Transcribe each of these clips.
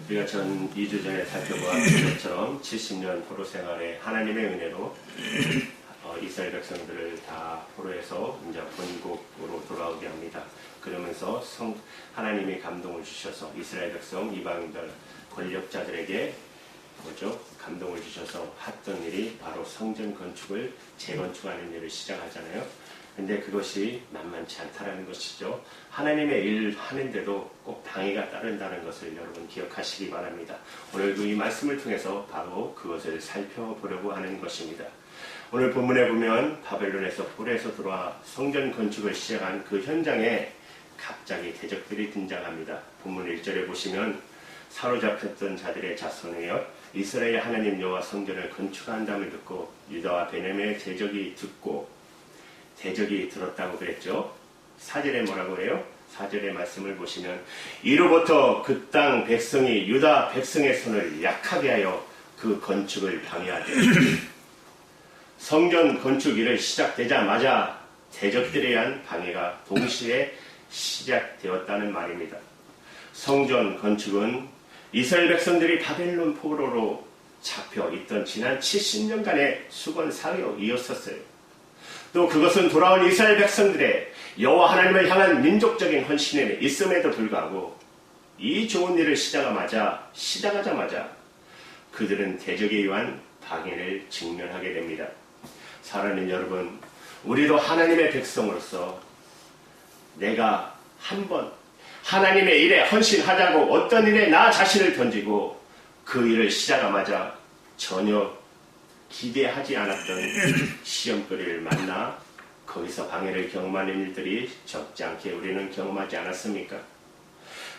우리가 전 2주 전에 살펴본 것처럼 70년 포로 생활에 하나님의 은혜로 이스라엘 백성들을 다 포로에서 이제 본국으로 돌아오게 합니다. 그러면서 하나님이 감동을 주셔서 이스라엘 백성 이방인들 권력자들에게 감동을 주셔서 했던 일이 바로 성전 건축을 재건축하는 일을 시작하잖아요. 근데 그것이 만만치 않다라는 것이죠. 하나님의 일 하는데도 꼭 방해가 따른다는 것을 여러분 기억하시기 바랍니다. 오늘 이 말씀을 통해서 바로 그것을 살펴보려고 하는 것입니다. 오늘 본문에 보면 바벨론에서 포로에서 들어와 성전 건축을 시작한 그 현장에 갑자기 대적들이 등장합니다. 본문 1절에 보시면 사로잡혔던 자들의 자손이여 이스라엘 하나님 여호와 성전을 건축한다음을 듣고 유다와 베냐민의 대적이 들었다고 그랬죠. 4절에 뭐라고 그래요? 4절의 말씀을 보시면 이로부터 그 땅 백성이 유다 백성의 손을 약하게 하여 그 건축을 방해하되 성전 건축 일을 시작되자마자 대적들에 의한 방해가 동시에 시작되었다는 말입니다. 성전 건축은 이스라엘 백성들이 바벨론 포로로 잡혀 있던 지난 70년간의 수건 사역이었었어요. 또 그것은 돌아온 이스라엘 백성들의 여호와 하나님을 향한 민족적인 헌신에 있음에도 불구하고 이 좋은 일을 시작하자마자 그들은 대적에 의한 방해를 직면하게 됩니다. 사랑하는 여러분, 우리도 하나님의 백성으로서 내가 한번 하나님의 일에 헌신하자고 어떤 일에 나 자신을 던지고 그 일을 시작하자마자 전혀 기대하지 않았던 시험거리를 만나 거기서 방해를 경험하는 일들이 적지 않게 우리는 경험하지 않았습니까?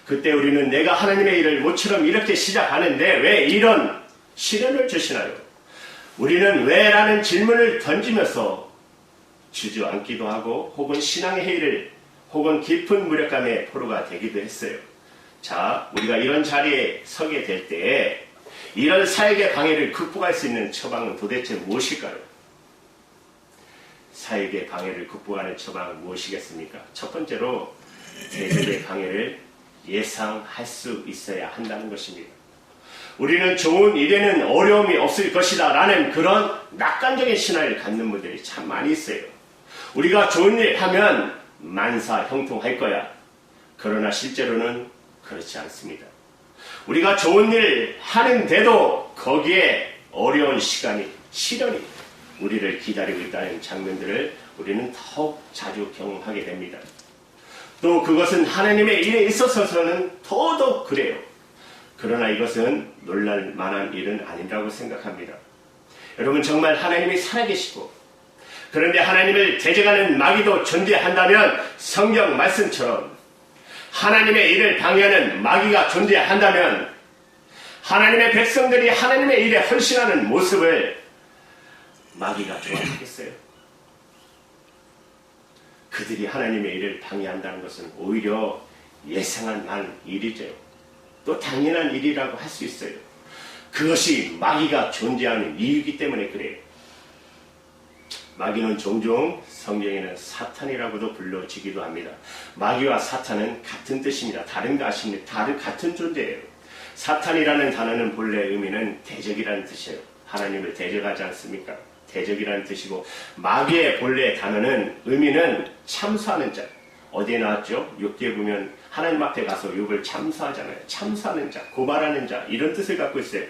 그때 우리는 내가 하나님의 일을 모처럼 이렇게 시작하는데 왜 이런 시련을 주시나요? 우리는 왜? 라는 질문을 던지면서 주저앉기도 하고 혹은 신앙의 회의를 혹은 깊은 무력감의 포로가 되기도 했어요. 자, 우리가 이런 자리에 서게 될 때에 이런 사역의 방해를 극복할 수 있는 처방은 도대체 무엇일까요? 사역의 방해를 극복하는 처방은 무엇이겠습니까? 첫 번째로 대적의 방해를 예상할 수 있어야 한다는 것입니다. 우리는 좋은 일에는 어려움이 없을 것이다 라는 그런 낙관적인 신화를 갖는 분들이 참 많이 있어요. 우리가 좋은 일 하면 만사형통할 거야. 그러나 실제로는 그렇지 않습니다. 우리가 좋은 일 하는데도 거기에 어려운 시련이 우리를 기다리고 있다는 장면들을 우리는 더욱 자주 경험하게 됩니다. 또 그것은 하나님의 일에 있어서는 더더욱 그래요. 그러나 이것은 놀랄 만한 일은 아니라고 생각합니다. 여러분, 정말 하나님이 살아계시고 그런데 하나님을 대적하는 마귀도 존재한다면 성경 말씀처럼 하나님의 일을 방해하는 마귀가 존재한다면 하나님의 백성들이 하나님의 일에 헌신하는 모습을 마귀가 좋아하겠어요? 그들이 하나님의 일을 방해한다는 것은 오히려 예상한 한 일이죠. 또 당연한 일이라고 할 수 있어요. 그것이 마귀가 존재하는 이유이기 때문에 그래요. 마귀는 종종 성경에는 사탄이라고도 불러지기도 합니다. 마귀와 사탄은 같은 뜻입니다. 다른가 하십니까? 같은 존재예요. 사탄이라는 단어는 본래 의미는 대적이라는 뜻이에요. 하나님을 대적하지 않습니까? 대적이라는 뜻이고, 마귀의 본래 단어는 의미는 참수하는 자. 어디에 나왔죠? 욥기에 보면 하나님 앞에 가서 욥을 참수하잖아요. 참수하는 자, 고발하는 자, 이런 뜻을 갖고 있어요.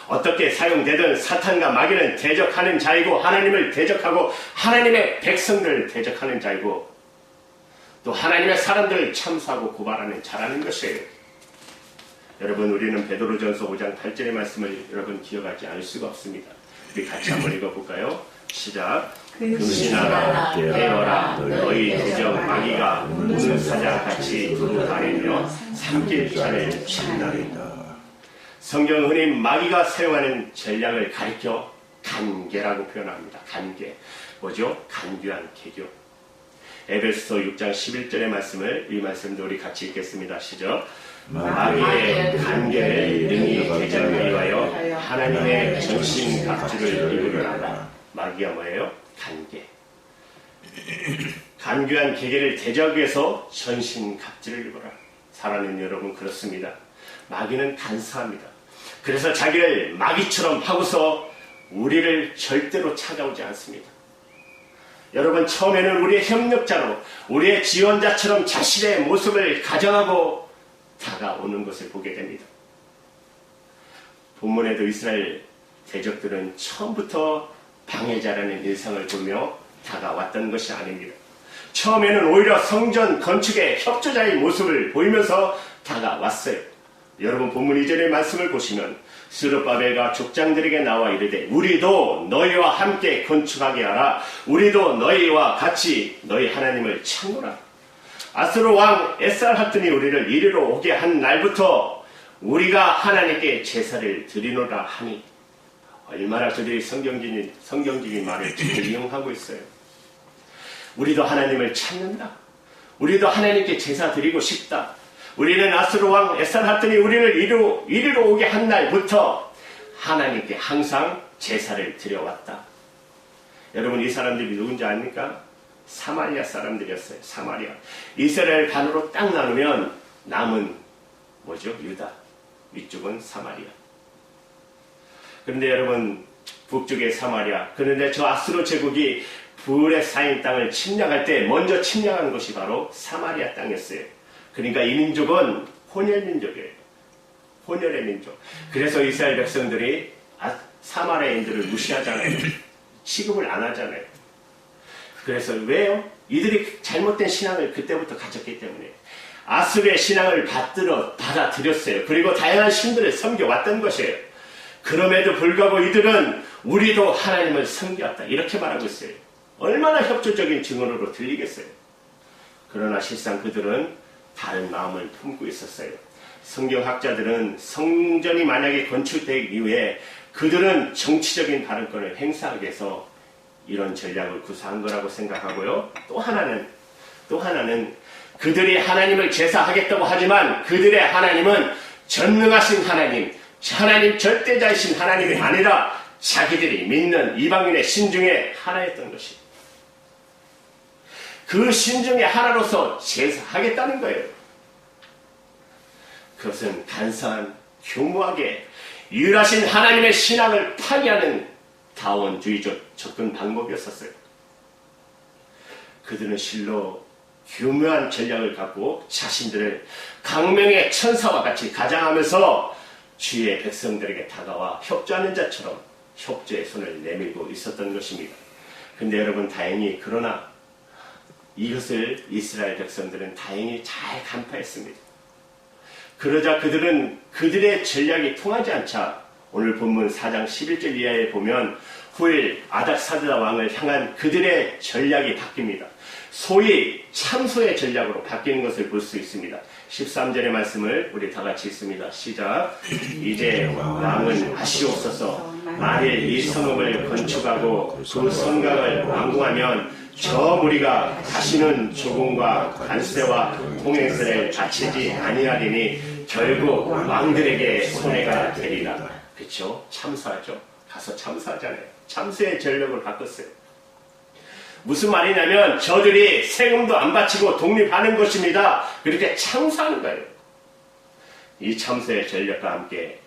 어떻게 사용되든 사탄과 마귀는 대적하는 자이고 하나님을 대적하고 하나님의 백성들을 대적하는 자이고 또 하나님의 사람들을 참수하고 고발하는 자라는 것이에요. 여러분, 우리는 베드로전서 5장 8절의 말씀을 여러분 기억하지 않을 수가 없습니다. 우리 같이 한번 읽어볼까요? 시작. 금신하라 깨어라 너희 대적 마귀가 우는 사자같이 두루 다니며 삼킬 자를 찾나이다. 성경은 흔히 마귀가 사용하는 전략을 가리켜 간계라고 표현합니다. 간계. 뭐죠? 간교한 계교. 에베소서 6장 11절의 말씀을 이 말씀도 우리 같이 읽겠습니다. 시작. 마귀의 간계를 능히 대적을 위하여 하나님의 전신갑주를 입으라. 마귀가 뭐예요? 간계. 간교한 계계를 대적해서 전신갑주를 입어라. 사랑하는 여러분, 그렇습니다. 마귀는 간사합니다. 그래서 자기를 마귀처럼 하고서 우리를 절대로 찾아오지 않습니다. 여러분, 처음에는 우리의 협력자로, 우리의 지원자처럼 자신의 모습을 가정하고 다가오는 것을 보게 됩니다. 본문에도 이스라엘 대적들은 처음부터 방해자라는 인상을 보며 다가왔던 것이 아닙니다. 처음에는 오히려 성전 건축의 협조자의 모습을 보이면서 다가왔어요. 여러분, 본문 이전의 말씀을 보시면 스룹바벨과 족장들에게 나와 이르되 우리도 너희와 함께 건축하게 하라. 우리도 너희와 같이 너희 하나님을 찾노라. 아수르 왕 에살하튼이 우리를 이리로 오게 한 날부터 우리가 하나님께 제사를 드리노라 하니, 얼마나 저들이 성경적인 말을 잘 이용하고 있어요. 우리도 하나님을 찾는다. 우리도 하나님께 제사 드리고 싶다. 우리는 아수르 왕 에살하튼이 우리를 이리로 오게 한 날부터 하나님께 항상 제사를 드려왔다. 여러분, 이 사람들이 누군지 아닙니까? 사마리아 사람들이었어요. 사마리아. 이스라엘 반으로 딱 나누면 남은 뭐죠? 유다. 위쪽은 사마리아. 그런데 여러분, 북쪽의 사마리아. 그런데 저 아수르 제국이 불에 쌓인 땅을 침략할 때 먼저 침략한 것이 바로 사마리아 땅이었어요. 그러니까 이 민족은 혼혈민족이에요. 혼혈의 민족. 그래서 이스라엘 백성들이 사마리아인들을 무시하잖아요. 취급을 안 하잖아요. 그래서 왜요? 이들이 잘못된 신앙을 그때부터 가졌기 때문에. 아수르의 신앙을 받아들였어요. 그리고 다양한 신들을 섬겨왔던 것이에요. 그럼에도 불구하고 이들은 우리도 하나님을 섬겼다, 이렇게 말하고 있어요. 얼마나 협조적인 증언으로 들리겠어요. 그러나 실상 그들은 다른 마음을 품고 있었어요. 성경학자들은 성전이 만약에 건축되기 이후에 그들은 정치적인 발언권을 행사하기 위해서 이런 전략을 구사한 거라고 생각하고요. 또 하나는 그들이 하나님을 제사하겠다고 하지만 그들의 하나님은 전능하신 하나님 절대자이신 하나님이 아니라 자기들이 믿는 이방인의 신 중에 하나였던 것입니다. 그 신 중에 하나로서 제사하겠다는 거예요. 그것은 간사한, 교묘하게 유일하신 하나님의 신앙을 파괴하는 다원주의적 접근 방법이었었어요. 그들은 실로 교묘한 전략을 갖고 자신들을 강명의 천사와 같이 가장하면서 주의 백성들에게 다가와 협조하는 자처럼 협조의 손을 내밀고 있었던 것입니다. 근데 여러분, 다행히 그러나 이것을 이스라엘 백성들은 다행히 잘 간파했습니다. 그러자 그들은 그들의 전략이 통하지 않자 오늘 본문 4장 11절 이하에 보면 후일 아닥사드다 왕을 향한 그들의 전략이 바뀝니다. 소위 참소의 전략으로 바뀌는 것을 볼 수 있습니다. 13절의 말씀을 우리 다 같이 읽습니다. 시작. 이제 왕은 하시옵소서. 만일 이 성읍을 건축하고 그 성곽을 완공하면 저 무리가 다시는 조공과 관세와 통행세를 바치지 아니하리니 결국 왕들에게 손해가 되리라. 그렇죠? 참사하죠. 가서 참사하잖아요. 참수의 전략을 바꿨어요. 무슨 말이냐면 저들이 세금도 안 바치고 독립하는 것입니다. 그렇게 참수하는 거예요. 이 참수의 전략과 함께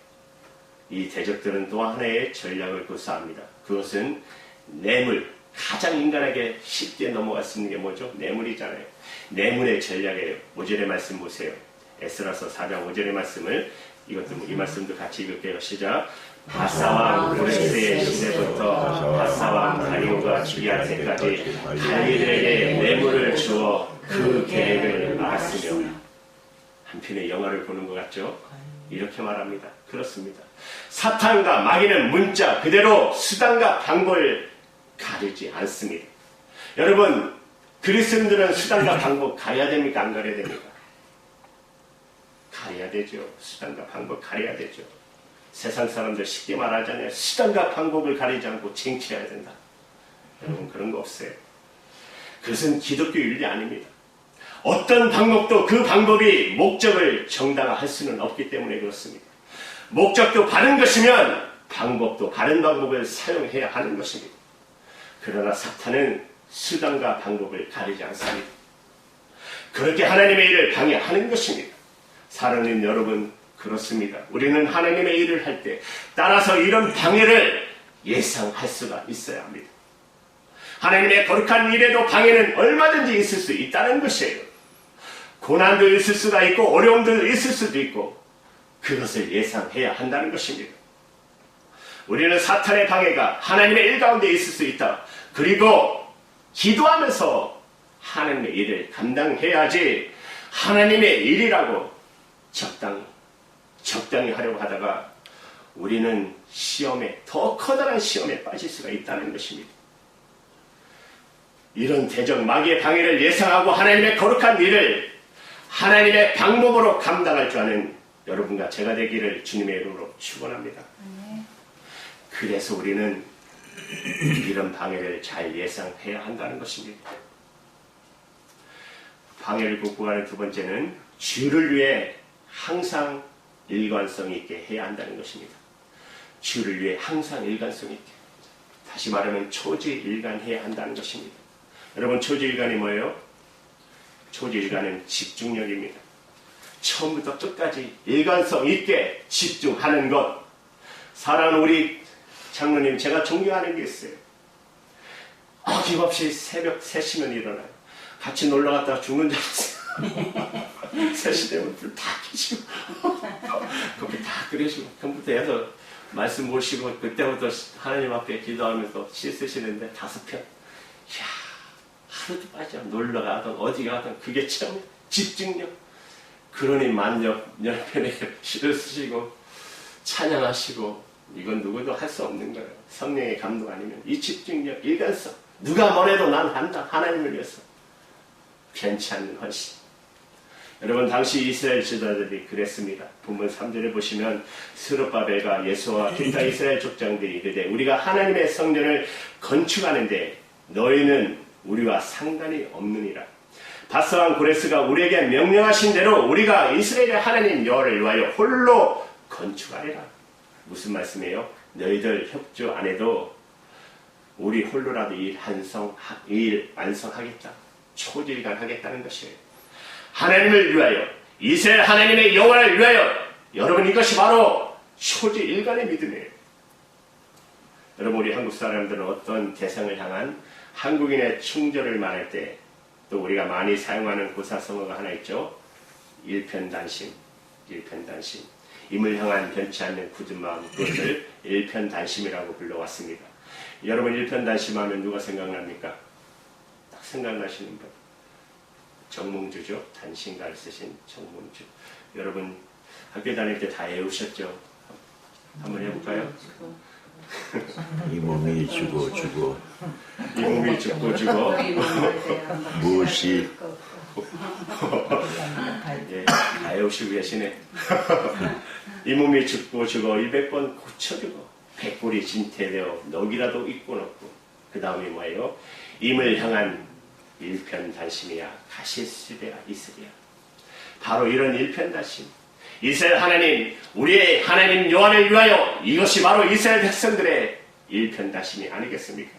이 대적들은 또 하나의 전략을 구사합니다. 그것은 뇌물. 가장 인간에게 쉽게 넘어갈 수 있는 게 뭐죠? 뇌물이잖아요. 뇌물의 전략이에요. 5절의 말씀 보세요. 에스라서 4장 5절의 말씀을 이 말씀도 같이 읽을게요. 시작. 바사왕 고레스의 시대부터 바사왕 다리오가 즉위할 때까지 갈리들에게 뇌물을 주어 그 계획을 막았으며, 한편의 영화를 보는 것 같죠? 이렇게 말합니다. 그렇습니다. 사탄과 마귀는 문자 그대로 수단과 방법을 가리지 않습니다. 여러분, 그리스도인들은 수단과 방법 가려야 됩니까? 안 가려야 됩니까? 가려야 되죠. 수단과 방법 가려야 되죠. 세상 사람들 쉽게 말하잖아요. 수단과 방법을 가리지 않고 쟁취해야 된다. 여러분, 그런 거 없어요. 그것은 기독교 윤리 아닙니다. 어떤 방법도 그 방법이 목적을 정당화할 수는 없기 때문에 그렇습니다. 목적도 바른 것이면 방법도 바른 방법을 사용해야 하는 것입니다. 그러나 사탄은 수단과 방법을 가리지 않습니다. 그렇게 하나님의 일을 방해하는 것입니다. 사랑하는 여러분, 그렇습니다. 우리는 하나님의 일을 할 때 따라서 이런 방해를 예상할 수가 있어야 합니다. 하나님의 거룩한 일에도 방해는 얼마든지 있을 수 있다는 것이에요. 고난도 있을 수가 있고 어려움도 있을 수도 있고 그것을 예상해야 한다는 것입니다. 우리는 사탄의 방해가 하나님의 일 가운데 있을 수 있다. 그리고 기도하면서 하나님의 일을 감당해야지 하나님의 일이라고 적당히 하려고 하다가 우리는 시험에, 더 커다란 시험에 빠질 수가 있다는 것입니다. 이런 대적 마귀의 방해를 예상하고 하나님의 거룩한 일을 하나님의 방법으로 감당할 줄 아는 여러분과 제가 되기를 주님의 이름으로 축원합니다. 그래서 우리는 이런 방해를 잘 예상해야 한다는 것입니다. 방해를 극복하는 두 번째는 주를 위해 항상 일관성 있게 해야 한다는 것입니다. 주를 위해 항상 일관성 있게. 다시 말하면 초지일관해야 한다는 것입니다. 여러분 초지일관이 뭐예요? 초지일관은 집중력입니다. 처음부터 끝까지 일관성 있게 집중하는 것. 사랑하는 우리 장로님, 제가 존경하는 게 있어요. 어김없이 새벽 3시면 일어나요. 같이 놀러 갔다가 죽는 줄 알았어요. 3시 되면 불 다 켜시고 커피 다 끓여시고 컴퓨터 해서 말씀 모시고 그때부터 하나님 앞에 기도하면서 씻으시는데 5편. 이야, 하루도 빠져. 놀러 가든 어디 가든 그게 참 집중력. 그러니 만역 열편에 시를 쓰시고 찬양하시고 이건 누구도 할 수 없는 거예요. 성령의 감동 아니면 이 집중력, 일관성. 누가 뭐래도 난 한다. 하나님을 위해서. 괜찮은 헌신. 여러분 당시 이스라엘 지도자들이 그랬습니다. 본문 3절에 보시면 스룹바벨과 예수와 기타 이스라엘 족장들이 이르되 우리가 하나님의 성전을 건축하는데 너희는 우리와 상관이 없느니라. 바사왕 고레스가 우리에게 명령하신 대로 우리가 이스라엘의 하나님 여호와를 위하여 홀로 건축하리라. 무슨 말씀이에요? 너희들 협조 안 해도 우리 홀로라도 일 완성하겠다. 초지일관 하겠다는 것이에요. 하나님을 위하여, 이스라엘 하나님의 여호와를 위하여. 여러분 이것이 바로 초지일관의 믿음이에요. 여러분 우리 한국 사람들은 어떤 대상을 향한 한국인의 충절을 말할 때 또 우리가 많이 사용하는 고사성어가 하나 있죠. 일편단심. 임을 향한 변치 않는 굳은 마음, 그것을 일편단심이라고 불러왔습니다. 여러분 일편단심하면 누가 생각납니까? 딱 생각나시는 분. 정몽주죠. 단신가를 쓰신 정몽주. 여러분 학교 다닐 때 다 외우셨죠? 한번 해볼까요? 이 몸이 주고 이 몸이 죽고 무엇이 예, 다 외우시고 계시네. 이 몸이 죽고 100번 고쳐주고 100골이 진퇴되어 넋이라도 있고 없고 그 다음이 뭐예요? 임을 향한 일편단심이야 가실수레야 있으랴. 바로 이런 일편단심. 이스라엘 하나님, 우리의 하나님 여호와를 위하여. 이것이 바로 이스라엘 백성들의 일편단심이 아니겠습니까?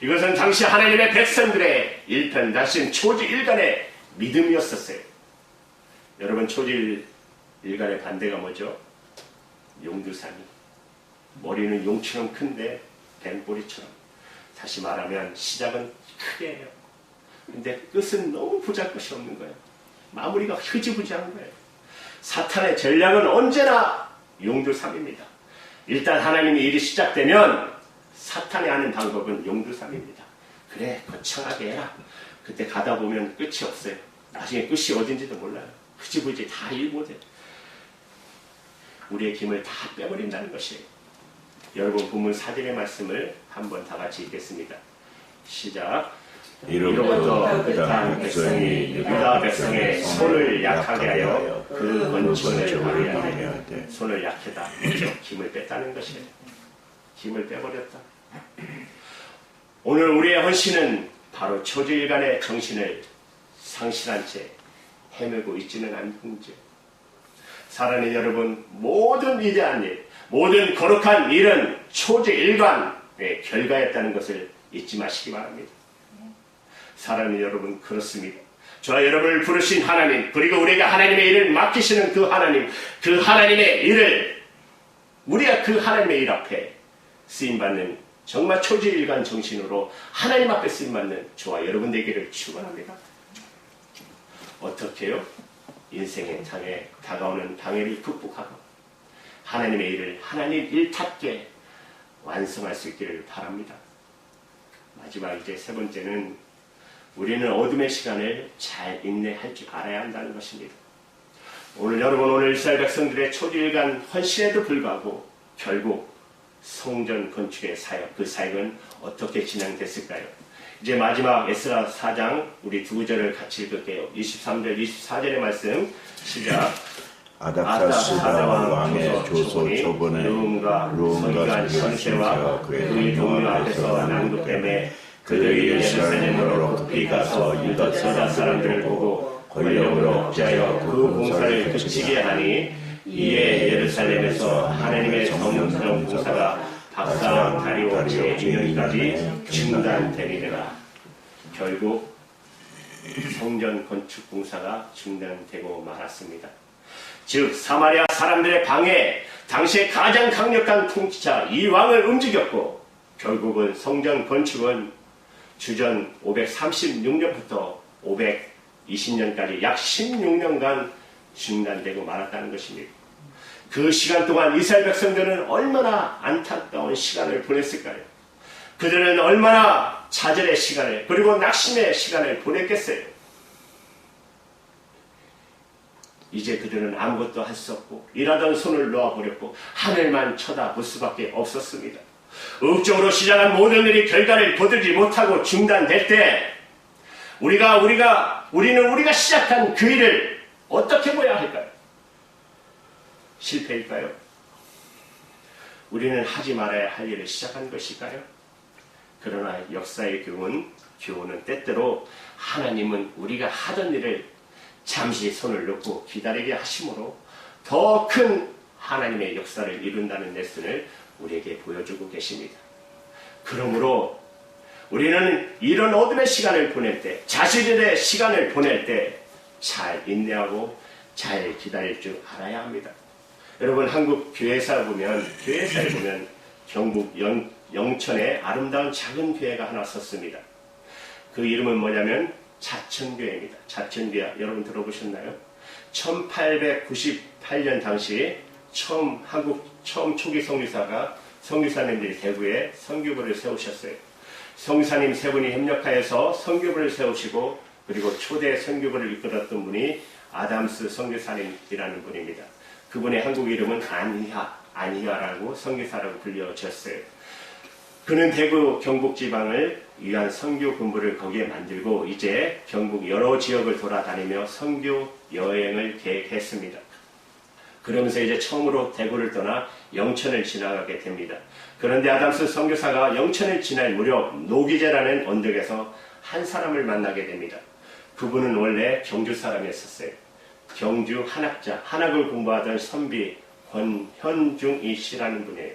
이것은 당시 하나님의 백성들의 일편단심, 초지일관의 믿음이었었어요. 여러분 초지일관의 반대가 뭐죠? 용두사미. 머리는 용처럼 큰데 뱀꼬리처럼. 다시 말하면 시작은 크게 해요. 근데 끝은 너무 보잘것이 없는 거예요. 마무리가 흐지부지한 거예요. 사탄의 전략은 언제나 용두삼입니다. 일단 하나님의 일이 시작되면 사탄이 하는 방법은 용두삼입니다. 그래 거창하게 해라. 그때 가다 보면 끝이 없어요. 나중에 끝이 어딘지도 몰라요. 흐지부지 다 일 못해. 우리의 힘을 다 빼버린다는 것이에요. 여러분 본문 4절의 말씀을 한번 다 같이 읽겠습니다. 시작. 이로부터 그 땅 백성이 유다 백성의 손을 약하게 하여 그 건축을 하려 돼. 손을 약하다. 힘을 뺐다는 것이에요. 힘을 빼버렸다. 오늘 우리의 헌신은 바로 초지일관의 정신을 상실한 채 헤매고 있지는 않은 문제. 사랑하는 여러분, 모든 위대한 일, 모든 거룩한 일은 초지일관의 결과였다는 것을 잊지 마시기 바랍니다. 사랑하는 여러분, 그렇습니다. 저와 여러분을 부르신 하나님, 그리고 우리에게 하나님의 일을 맡기시는 그 하나님, 그 하나님의 일을, 우리가 그 하나님의 일 앞에 쓰임받는 정말 초지일관 정신으로 하나님 앞에 쓰임받는 저와 여러분 되기를 축원합니다. 어떻게요? 인생의 장에 다가오는 방해를 극복하고 하나님의 일을 하나님 일답게 완성할 수 있기를 바랍니다. 마지막 이제 세 번째는 우리는 어둠의 시간을 잘 인내할 줄 알아야 한다는 것입니다. 오늘 이스라엘 백성들의 초지일간 헌신에도 불구하고 결국 성전 건축의 사역, 그 사역은 어떻게 진행됐을까요? 이제 마지막 에스라 4장 우리 두 구절을 같이 읽을게요. 23절, 24절의 말씀 시작. 아닥사스다 왕의 조소 초본에 르움과 선세와 그의 동료 앞에서 낭독됨에 그들이 예루살렘으로 급히 가서 유다 사람들을 보고 권력으로 억제하여 그 공사를 그치게 하니 이에 예루살렘에서 하나님의 성전 공사가 박사 다리오 제2년까지 중단되리라. 결국 성전 건축 공사가 중단되고 말았습니다. 즉 사마리아 사람들의 방해, 당시에 가장 강력한 통치자 이 왕을 움직였고 결국은 성전 건축은 주전 536년부터 520년까지 약 16년간 중단되고 말았다는 것입니다. 그 시간 동안 이스라엘 백성들은 얼마나 안타까운 시간을 보냈을까요? 그들은 얼마나 좌절의 시간을 그리고 낙심의 시간을 보냈겠어요? 이제 그들은 아무것도 할 수 없고 일하던 손을 놓아버렸고 하늘만 쳐다볼 수밖에 없었습니다. 의욕적으로 시작한 모든 일이 결과를 거두지 못하고 중단될 때 우리는 우리가 시작한 그 일을 어떻게 보아야 할까요? 실패일까요? 우리는 하지 말아야 할 일을 시작한 것일까요? 그러나 역사의 교훈은 때때로 하나님은 우리가 하던 일을 잠시 손을 놓고 기다리게 하심으로 더 큰 하나님의 역사를 이룬다는 레슨을 우리에게 보여주고 계십니다. 그러므로 우리는 이런 어둠의 시간을 보낼 때, 자신들의 시간을 보낼 때 잘 인내하고 잘 기다릴 줄 알아야 합니다. 여러분 한국 교회사를 보면 경북 영천에 아름다운 작은 교회가 하나 섰습니다. 그 이름은 뭐냐면 자천교회입니다. 자천교회 여러분 들어보셨나요? 1898년 당시 한국 처음 초기 선교사님들이 대구에 선교부를 세우셨어요. 선교사님 세 분이 협력하여서 선교부를 세우시고 그리고 초대 선교부를 이끌었던 분이 아담스 선교사님이라는 분입니다. 그분의 한국 이름은 안희아라고 선교사라고 불려졌어요. 그는 대구 경북 지방을 위한 선교 군부를 거기에 만들고 이제 경북 여러 지역을 돌아다니며 선교 여행을 계획했습니다. 그러면서 이제 처음으로 대구를 떠나 영천을 지나가게 됩니다. 그런데 아담스 선교사가 영천을 지날 무렵 노기제라는 언덕에서 한 사람을 만나게 됩니다. 그분은 원래 경주 사람이었어요. 경주 한학을 공부하던 선비 권현중이 씨라는 분이에요.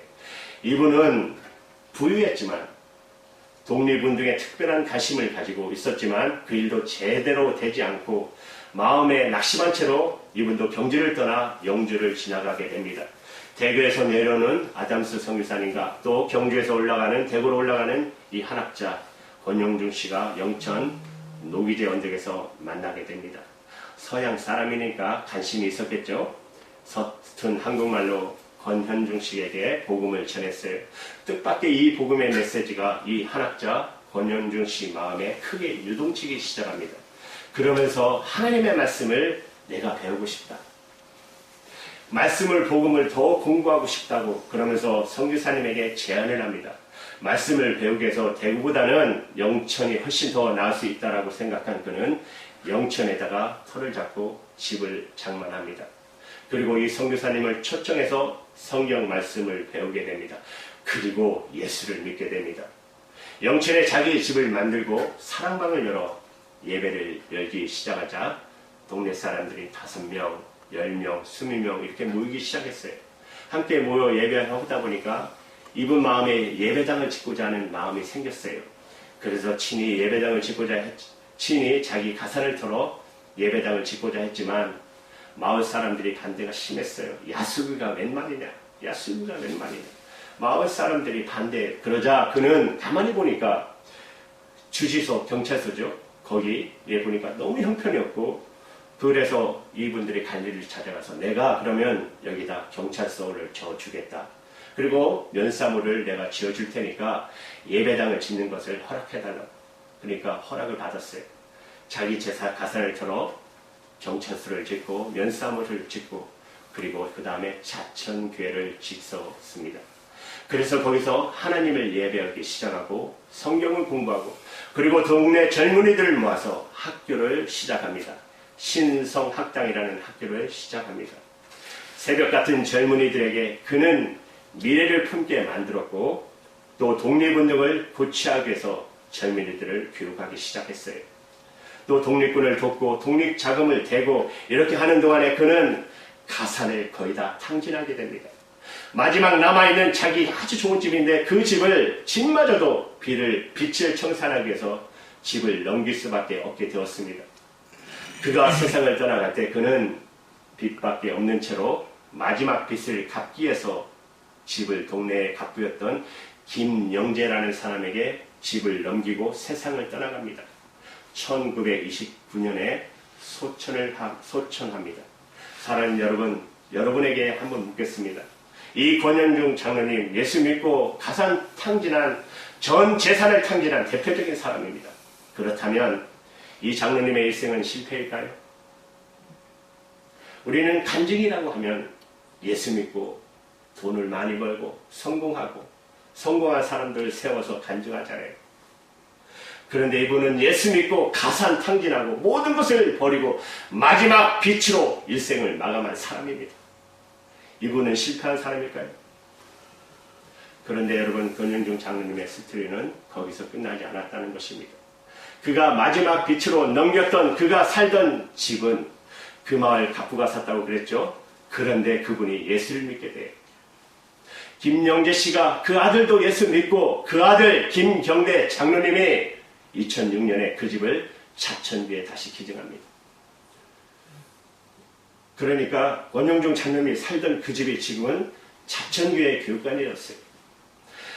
이분은 부유했지만 독립운동에 특별한 가심을 가지고 있었지만 그 일도 제대로 되지 않고 마음에 낙심한 채로 이분도 경주를 떠나 영주를 지나가게 됩니다. 대구에서 내려오는 아담스 선교사님과 또 경주에서 대구로 올라가는 이 한학자 권영중 씨가 영천 노기제 언덕에서 만나게 됩니다. 서양 사람이니까 관심이 있었겠죠. 서툰 한국말로 권현중 씨에게 복음을 전했어요. 뜻밖의 이 복음의 메시지가 이 한학자 권현중 씨 마음에 크게 유동치기 시작합니다. 그러면서 하나님의 말씀을 내가 배우고 싶다. 복음을 더 공부하고 싶다고 그러면서 선교사님에게 제안을 합니다. 말씀을 배우기 위해서 대구보다는 영천이 훨씬 더 나을 수 있다고 생각한 그는 영천에다가 터를 잡고 집을 장만합니다. 그리고 이 선교사님을 초청해서 성경 말씀을 배우게 됩니다. 그리고 예수를 믿게 됩니다. 영천에 자기 집을 만들고 사랑방을 열어 예배를 열기 시작하자 동네 사람들이 5명, 10명, 20명 이렇게 모이기 시작했어요. 함께 모여 예배하다 보니까 이분 마음에 예배당을 짓고자 하는 마음이 생겼어요. 그래서 친히 예배당을 짓고자 친히 자기 가산을 털어 예배당을 짓고자 했지만 마을 사람들이 반대가 심했어요. 야수비가 웬 말이냐? 야수비가 웬 말이냐? 마을 사람들이 반대. 그러자 그는 가만히 보니까 주지소 경찰서죠. 거기에 보니까 너무 형편이었고, 그래서 이분들이 관리를 찾아가서 내가 그러면 여기다 경찰서를 지어주겠다. 그리고 면사무를 내가 지어줄 테니까 예배당을 짓는 것을 허락해달라고. 그러니까 허락을 받았어요. 자기 재산 가산을 털어 경찰서를 짓고 면사무를 짓고, 그리고 그 다음에 자천교회를 짓습니다. 그래서 거기서 하나님을 예배하기 시작하고 성경을 공부하고, 그리고 동네 젊은이들을 모아서 학교를 시작합니다. 신성학당이라는 학교를 시작합니다. 새벽 같은 젊은이들에게 그는 미래를 품게 만들었고, 또 독립운동을 고취하기 위해서 젊은이들을 교육하기 시작했어요. 또 독립군을 돕고 독립자금을 대고 이렇게 하는 동안에 그는 가산을 거의 다 탕진하게 됩니다. 마지막 남아있는 자기 아주 좋은 집인데 그 집마저도 빛을 청산하기 위해서 집을 넘길 수밖에 없게 되었습니다. 그가 세상을 떠나갈 때 그는 빚밖에 없는 채로 마지막 빚을 갚기 위해서 집을 동네에 갑부였던 김영재라는 사람에게 집을 넘기고 세상을 떠나갑니다. 1929년에 소천합니다. 사랑하는 여러분, 여러분에게 한번 묻겠습니다. 이 권현중 장로님, 예수 믿고 가산 탕진한, 전 재산을 탕진한 대표적인 사람입니다. 그렇다면 이 장로님의 일생은 실패일까요? 우리는 간증이라고 하면 예수 믿고 돈을 많이 벌고 성공한 사람들을 세워서 간증하잖아요. 그런데 이분은 예수 믿고 가산 탕진하고 모든 것을 버리고 마지막 빛으로 일생을 마감한 사람입니다. 이분은 실패한 사람일까요? 그런데 여러분, 권영중 장로님의 스토리는 거기서 끝나지 않았다는 것입니다. 그가 마지막 빛으로 넘겼던, 그가 살던 집은 그 마을 갑부가 샀다고 그랬죠. 그런데 그분이 예수를 믿게 돼요. 김영재 씨가 그 아들도 예수 믿고 그 아들 김경대 장로님이 2006년에 그 집을 자천교회에 다시 기증합니다. 그러니까 권영중 장로님이 살던 그 집이 지금은 자천교회 교육관이 되었어요.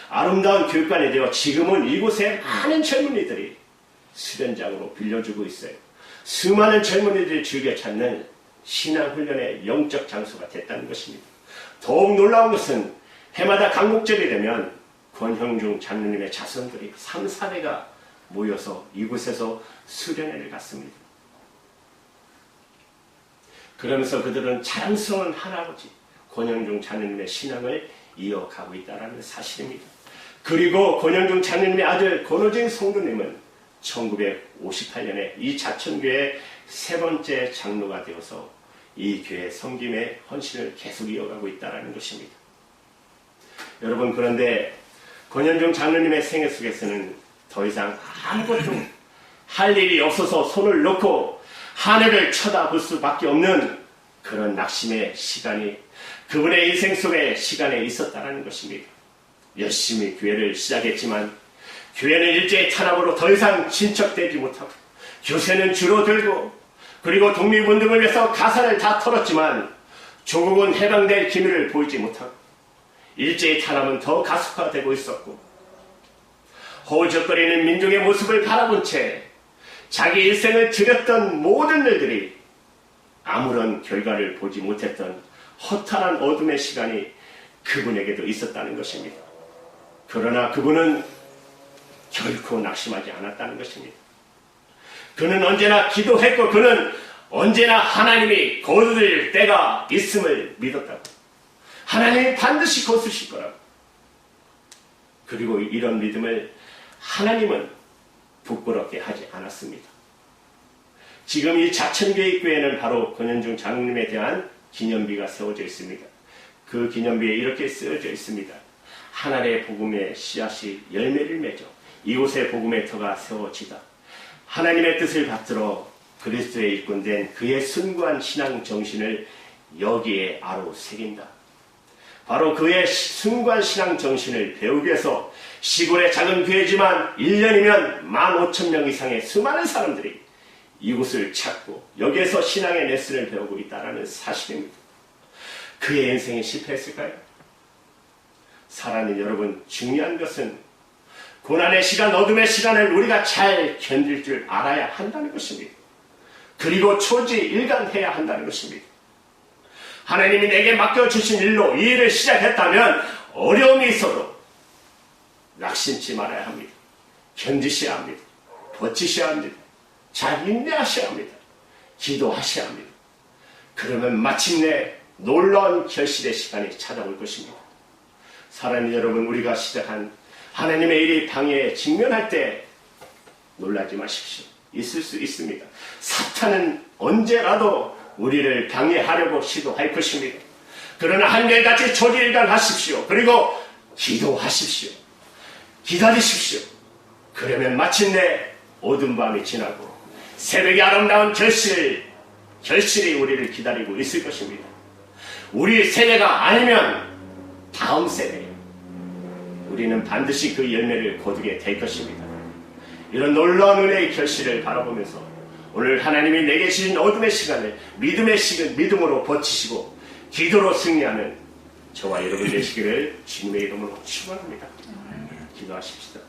아름다운 교육관이 되어 지금은 이곳에 많은 젊은이들이 수련장으로 빌려주고 있어요. 수많은 젊은이들이 즐겨 찾는 신앙훈련의 영적 장소가 됐다는 것입니다. 더욱 놀라운 것은 해마다 강목절이 되면 권형중 장로님의 자손들이 3, 4대가 모여서 이곳에서 수련회를 갖습니다. 그러면서 그들은 자랑스러운 할아버지 권형중 장로님의 신앙을 이어가고 있다는 사실입니다. 그리고 권형중 장로님의 아들 권호진 성도님은 1958년에 이 자천교회 세 번째 장로가 되어서 이 교회 섬김의 헌신을 계속 이어가고 있다는 것입니다. 여러분, 그런데 권현중 장로님의 생애 속에서는 더 이상 아무것도 할 일이 없어서 손을 놓고 하늘을 쳐다볼 수밖에 없는 그런 낙심의 시간이 그분의 인생 속에 시간에 있었다는 것입니다. 열심히 교회를 시작했지만 교회는 일제의 탄압으로 더 이상 진척되지 못하고 교세는 줄어들고, 그리고 독립운동을 위해서 가산을 다 털었지만 조국은 해방될 기미를 보이지 못하고 일제의 탄압은 더 가속화되고 있었고, 허우적거리는 민족의 모습을 바라본 채 자기 일생을 들였던 모든 일들이 아무런 결과를 보지 못했던 허탈한 어둠의 시간이 그분에게도 있었다는 것입니다. 그러나 그분은 결코 낙심하지 않았다는 것입니다. 그는 언제나 기도했고 그는 언제나 하나님이 거두실 때가 있음을 믿었다고. 하나님이 반드시 거두실 거라고. 그리고 이런 믿음을 하나님은 부끄럽게 하지 않았습니다. 지금 이 자천교회 입구에는 바로 권현중 장로님에 대한 기념비가 세워져 있습니다. 그 기념비에 이렇게 쓰여져 있습니다. 하나님의 복음의 씨앗이 열매를 맺어 이곳에 복음의 터가 세워지다. 하나님의 뜻을 받들어 그리스도의 일꾼된 그의 순고한 신앙 정신을 여기에 아로 새긴다. 바로 그의 승관 신앙 정신을 배우기 위해서 시골의 작은 교회지만 1년이면 15,000명 이상의 수많은 사람들이 이곳을 찾고 여기에서 신앙의 레슨을 배우고 있다는 사실입니다. 그의 인생이 실패했을까요? 사랑하는 여러분, 중요한 것은 고난의 시간, 어둠의 시간을 우리가 잘 견딜 줄 알아야 한다는 것입니다. 그리고 초지일관해야 한다는 것입니다. 하나님이 내게 맡겨주신 일로 이 일을 시작했다면 어려움이 있어도 낙심치 말아야 합니다. 견디셔야 합니다. 버티셔야 합니다. 잘 인내하셔야 합니다. 기도하셔야 합니다. 그러면 마침내 놀라운 결실의 시간이 찾아올 것입니다. 사랑하는 여러분, 우리가 시작한 하나님의 일이 방해에 직면할 때 놀라지 마십시오. 있을 수 있습니다. 사탄은 언제라도 우리를 방해하려고 시도할 것입니다. 그러나 한결같이 초지일관하십시오. 그리고 기도하십시오. 기다리십시오. 그러면 마침내 어두운 밤이 지나고 새벽의 아름다운 결실이 우리를 기다리고 있을 것입니다. 우리 세대가 아니면 다음 세대, 우리는 반드시 그 열매를 거두게 될 것입니다. 이런 놀라운 은혜의 결실을 바라보면서 오늘 하나님이 내게 주신 어둠의 시간을 믿음으로 버티시고 기도로 승리하는 저와 여러분 되시기를 주님의 이름으로 축원합니다. 기도하십시다.